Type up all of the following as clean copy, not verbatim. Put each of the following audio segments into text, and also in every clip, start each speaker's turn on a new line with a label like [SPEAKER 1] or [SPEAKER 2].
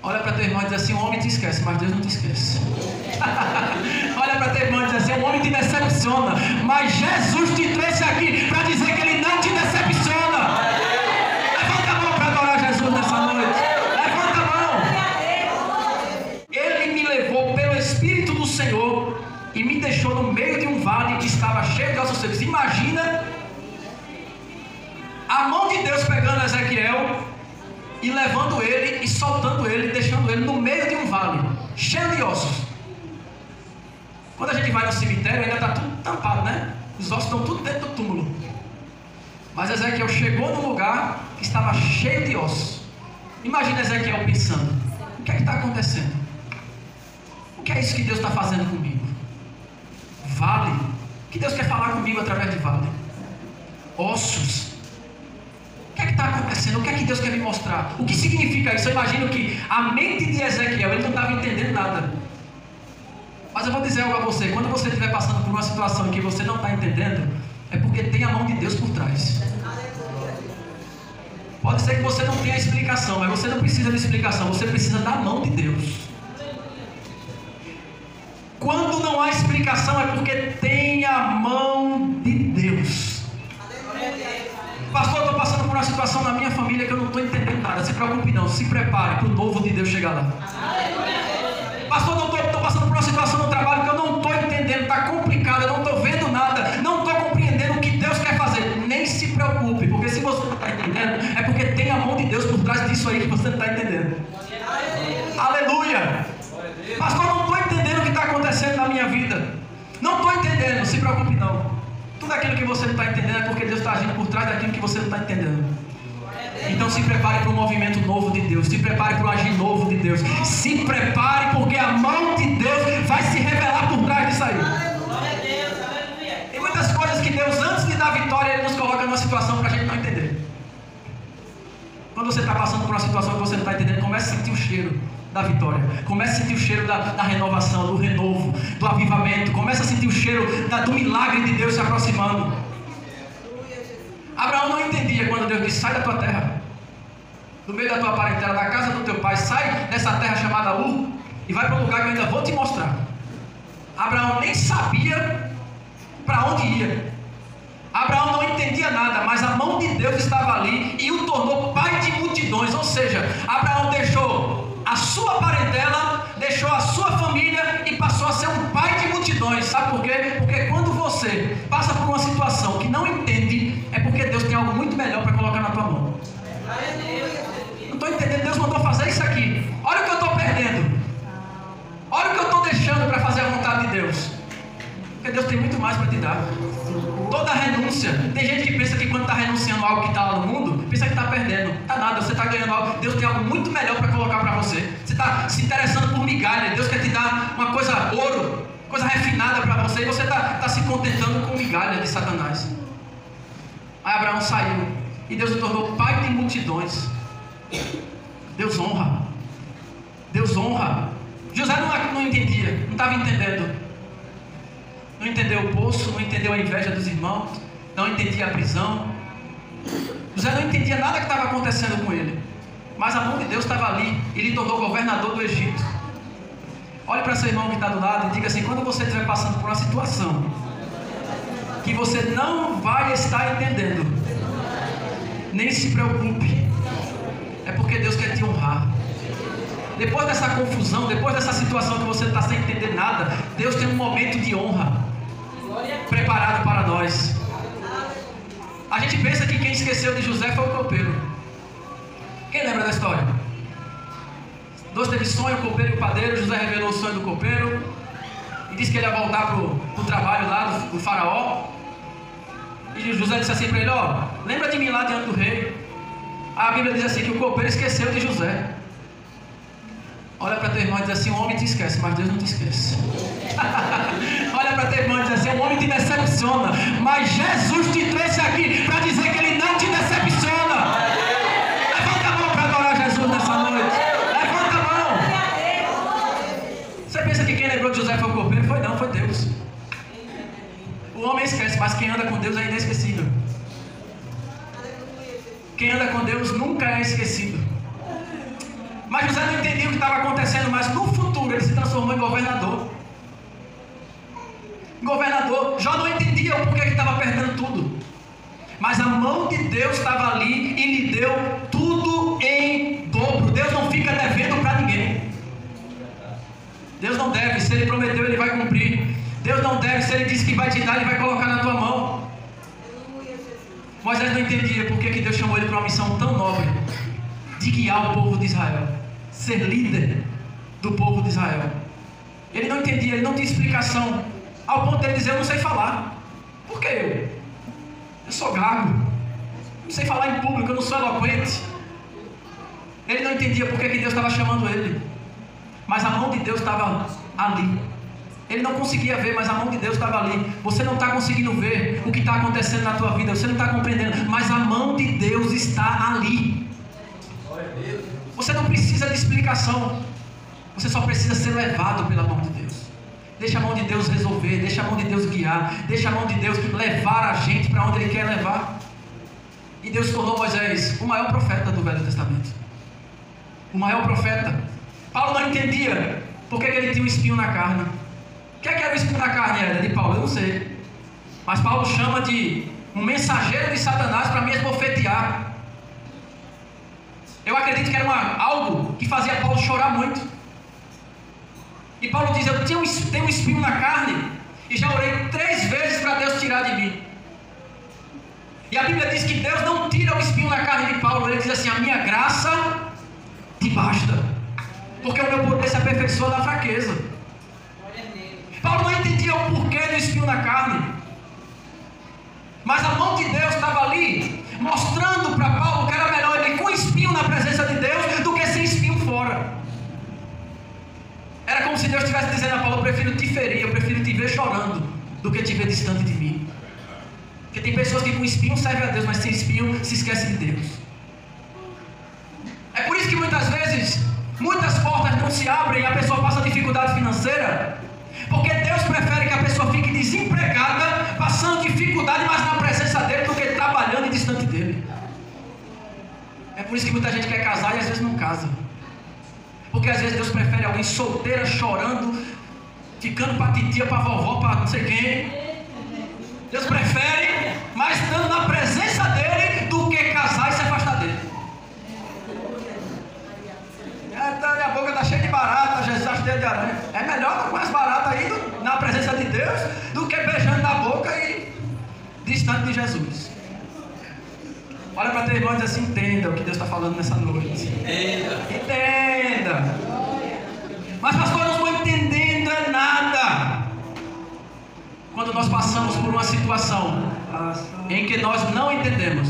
[SPEAKER 1] Olha para teu irmão e diz assim: o homem te esquece, mas Deus não te esquece. Olha para teu irmão e diz assim: o homem te decepciona, mas Jesus te trouxe aqui para dizer que Ele não te decepciona. Levanta a mão para adorar Jesus nessa noite. Levanta a mão. Ele me levou pelo Espírito do Senhor e me deixou no meio de um vale que estava cheio de ossos secos. Imagina a mão de Deus pegando Ezequiel e levando ele e soltando ele, deixando ele no meio de um vale cheio de ossos. Quando a gente vai no cemitério, ainda está tudo tampado, né? Os ossos estão tudo dentro do túmulo. Mas Ezequiel chegou num lugar que estava cheio de ossos. Imagina Ezequiel pensando: o que é que está acontecendo? O que é isso que Deus está fazendo comigo? Vale? O que Deus quer falar comigo através de vale? Ossos. O que é que está acontecendo? O que é que Deus quer me mostrar? O que significa isso? Eu imagino que a mente de Ezequiel, ele não estava entendendo nada. Mas eu vou dizer algo a você: quando você estiver passando por uma situação em que você não está entendendo, é porque tem a mão de Deus por trás. Pode ser que você não tenha explicação, mas você não precisa de explicação, você precisa da mão de Deus. Quando não há explicação é porque tem a mão de Deus. Pastor, eu estou passando por uma situação na minha família que eu não estou entendendo nada. Se preocupe não, se prepare para o novo de Deus chegar lá. Pastor, eu estou passando por uma situação no trabalho que eu não estou entendendo, está complicado, eu não estou vendo nada, não estou compreendendo o que Deus quer fazer. Nem se preocupe, porque se você não está entendendo, é porque tem a mão de Deus por trás disso aí que você não está entendendo. Aleluia! Pastor, não estou entendendo o que está acontecendo na minha vida. Não estou entendendo, se preocupe não. Tudo aquilo que você não está entendendo é porque Deus está agindo por trás daquilo que você não está entendendo. Então se prepare para um movimento novo de Deus. Se prepare para um agir novo de Deus. Se prepare porque a mão de Deus vai se revelar por trás disso aí. Tem muitas coisas que Deus, antes de dar vitória, Ele nos coloca numa situação para a gente não entender. Quando você está passando por uma situação que você não está entendendo, comece a sentir o cheiro da vitória. Comece a sentir o cheiro da renovação, do renovo, do avivamento. Comece a sentir o cheiro do milagre de Deus se aproximando. Abraão não entendia quando Deus disse: sai da tua terra, do meio da tua parentela, da casa do teu pai, sai dessa terra chamada Ur e vai para um lugar que eu ainda vou te mostrar. Abraão nem sabia para onde ia. Abraão não entendia nada, mas a mão de Deus estava ali e o tornou pai de multidões. Ou seja, Abraão deixou a sua parentela, deixou a sua família e passou a ser um pai de multidões. Sabe por quê? Porque quando você passa por uma situação que não entende, é porque Deus tem algo muito melhor para colocar na tua mão. Não estou entendendo, Deus mandou fazer isso aqui. Olha o que eu estou perdendo. Olha o que eu estou deixando para fazer a vontade de Deus. Porque Deus tem muito mais para te dar. Toda renúncia, tem gente que pensa que quando está renunciando a algo que está lá no mundo, pensa que está perdendo. Não está nada, você está ganhando algo. Deus tem algo muito melhor para colocar para você. Você está se interessando por migalha. Deus quer te dar uma coisa ouro, coisa refinada para você, e você está se contentando com migalha de Satanás. Aí Abraão saiu e Deus o tornou pai de multidões. Deus honra. Deus honra. José não entendia, não estava entendendo. Não entendeu o poço, não entendeu a inveja dos irmãos, não entendia a prisão. José não entendia nada que estava acontecendo com ele. Mas a mão de Deus estava ali e lhe tornou governador do Egito. Olhe para seu irmão que está do lado e diga assim: quando você estiver passando por uma situação que você não vai estar entendendo, nem se preocupe. É porque Deus quer te honrar. Depois dessa confusão, depois dessa situação que você está sem entender nada, Deus tem um momento de honra preparado para nós. A gente pensa que quem esqueceu de José foi o copeiro. Quem lembra da história? Dois teve sonho, o copeiro e o padeiro. José revelou o sonho do copeiro e disse que ele ia voltar para o trabalho lá do faraó. E José disse assim para ele: ó, lembra de mim lá diante do rei. A Bíblia diz assim que o copeiro esqueceu de José. Olha para teu irmão e diz assim: o homem te esquece, mas Deus não te esquece. Olha para teu irmão e diz assim: o homem te decepciona, mas Jesus te trouxe aqui para dizer que Ele não te decepciona. Levanta a mão para adorar Jesus nessa noite. Levanta a mão. Você pensa que quem lembrou de José foi o copeiro? Foi não, foi Deus. O homem esquece, mas quem anda com Deus é inesquecível. Quem anda com Deus nunca é esquecido. Mas José não entendia o que estava acontecendo, mas no futuro ele se transformou em governador. Jó não entendia o porquê que estava perdendo tudo. Mas a mão de Deus estava ali e lhe deu tudo em dobro. Deus não fica devendo para ninguém. Deus não deve, se Ele prometeu, Ele vai cumprir. Deus não deve, se Ele disse que vai te dar, Ele vai colocar na tua mão. Moisés não entendia por que Deus chamou ele para uma missão tão nobre, de guiar o povo de Israel, ser líder do povo de Israel. Ele não entendia, ele não tinha explicação, ao ponto de ele dizer: eu não sei falar. Por que eu sou gago, não sei falar em público, eu não sou eloquente. Ele não entendia por que Deus estava chamando ele, mas a mão de Deus estava ali. Ele não conseguia ver, mas a mão de Deus estava ali. Você não está conseguindo ver o que está acontecendo na tua vida, você não está compreendendo, mas a mão de Deus está ali. Você não precisa de explicação, você só precisa ser levado pela mão de Deus. Deixa a mão de Deus resolver, deixa a mão de Deus guiar, deixa a mão de Deus levar a gente para onde Ele quer levar. E Deus tornou Moisés o maior profeta do Velho Testamento. O maior profeta. Paulo não entendia por que ele tinha um espinho na carne. O que era o espinho na carne? Era de Paulo? Eu não sei. Mas Paulo chama de um mensageiro de Satanás para me esbofetear. Eu acredito que era algo que fazia Paulo chorar muito. E Paulo diz: eu tenho um espinho na carne e já orei 3 vezes para Deus tirar de mim. E a Bíblia diz que Deus não tira o espinho na carne de Paulo. Ele diz assim: a minha graça te basta, porque o meu poder se aperfeiçoa na fraqueza. Paulo não entendia o porquê do espinho na carne, mas a mão de Deus estava ali, mostrando para Paulo que era melhor ele com espinho na presença de Deus do que sem espinho fora. Era como se Deus estivesse dizendo a Paulo: eu prefiro te ferir, eu prefiro te ver chorando do que te ver distante de mim. Porque tem pessoas que com espinho servem a Deus, mas sem espinho se esquecem de Deus. É por isso que muitas vezes muitas portas não se abrem e a pessoa passa dificuldade financeira, porque Deus prefere que a pessoa fique desempregada, passando dificuldade, mas na presença dele, do que trabalhando e distante dele. É por isso que muita gente quer casar e às vezes não casa, porque às vezes Deus prefere alguém solteira, chorando, ficando para titia, para vovó, para não sei quem. Deus prefere, mas estando na presença dele, do que casar e se afastar dele. Minha boca está cheia de barata, Jesus está cheio de aranha. É melhor estar mais barata aí na presença de Deus do que beijando na boca e distante de Jesus. Olha para teu irmão e diz assim: entenda o que Deus está falando nessa noite. Entenda. Mas pastor, eu não estou entendendo nada. Quando nós passamos por uma situação em que nós não entendemos,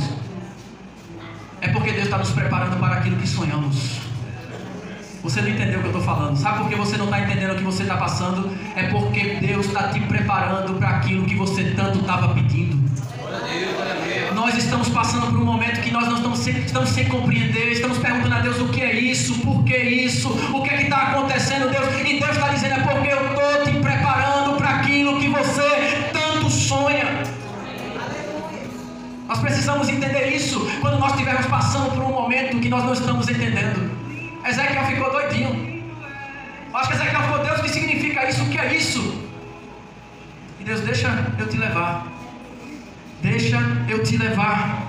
[SPEAKER 1] é porque Deus está nos preparando para aquilo que sonhamos. Você não entendeu o que eu estou falando. Sabe por que você não está entendendo o que você está passando? É porque Deus está te preparando para aquilo que você tanto estava pedindo. Nós estamos passando por um momento que nós não estamos sem compreender. Estamos perguntando a Deus: o que é isso? Por que isso? O que é que está acontecendo, Deus? E Deus está dizendo: é porque eu estou te preparando para aquilo que você tanto sonha. Nós precisamos entender isso quando nós estivermos passando por um momento que nós não estamos entendendo. Ezequiel ficou doidinho. Acho que Ezequiel ficou: Deus, o que significa isso? O que é isso? E Deus: deixa eu te levar. Deixa eu te levar.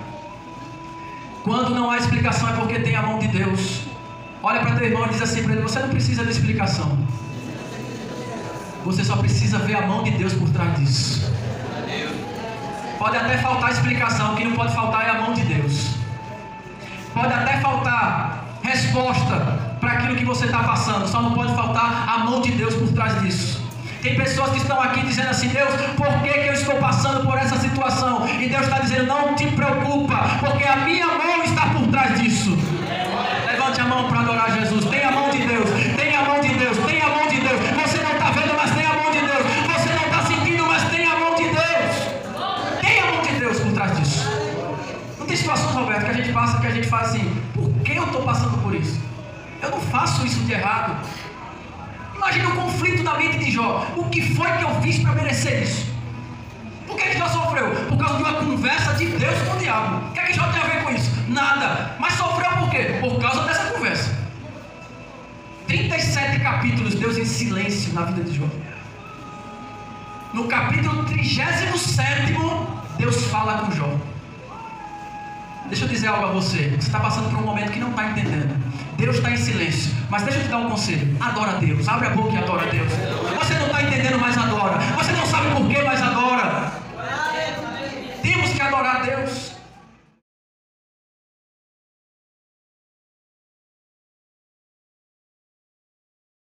[SPEAKER 1] Quando não há explicação é porque tem a mão de Deus. Olha para teu irmão e diz assim para ele: você não precisa de explicação, você só precisa ver a mão de Deus por trás disso. Pode até faltar explicação, o que não pode faltar é a mão de Deus. Pode até faltar resposta para aquilo que você está passando, só não pode faltar a mão de Deus por trás disso. Tem pessoas que estão aqui dizendo assim: Deus, por que eu estou passando por essa situação? E Deus está dizendo: não te preocupa, porque a minha mão está por trás disso. Levante a mão para adorar Jesus. Tem a mão de Deus, tem a mão de Deus, tem a mão de Deus. Você não está vendo, mas tem a mão de Deus. Você não está sentindo, mas tem a mão de Deus. Tem a mão de Deus por trás disso. Não tem situações, Roberto, que a gente passa, que a gente faz assim: por que eu estou passando por isso? Eu não faço isso de errado. Imagina o conflito na mente de Jó. O que foi que eu fiz para merecer isso? Por que Jó sofreu? Por causa de uma conversa de Deus com o diabo. O que é que Jó tem a ver com isso? Nada. Mas sofreu por quê? Por causa dessa conversa. 37 capítulos, Deus em silêncio na vida de Jó. No capítulo 37º, Deus fala com Jó. Deixa eu dizer algo a você. Você está passando por um momento que não está entendendo. Deus está em silêncio. Mas deixa eu te dar um conselho. Adora a Deus. Abre a boca e adora a Deus. Você não está entendendo, mas adora. Você não sabe por quê, mas adora. Temos que adorar a Deus.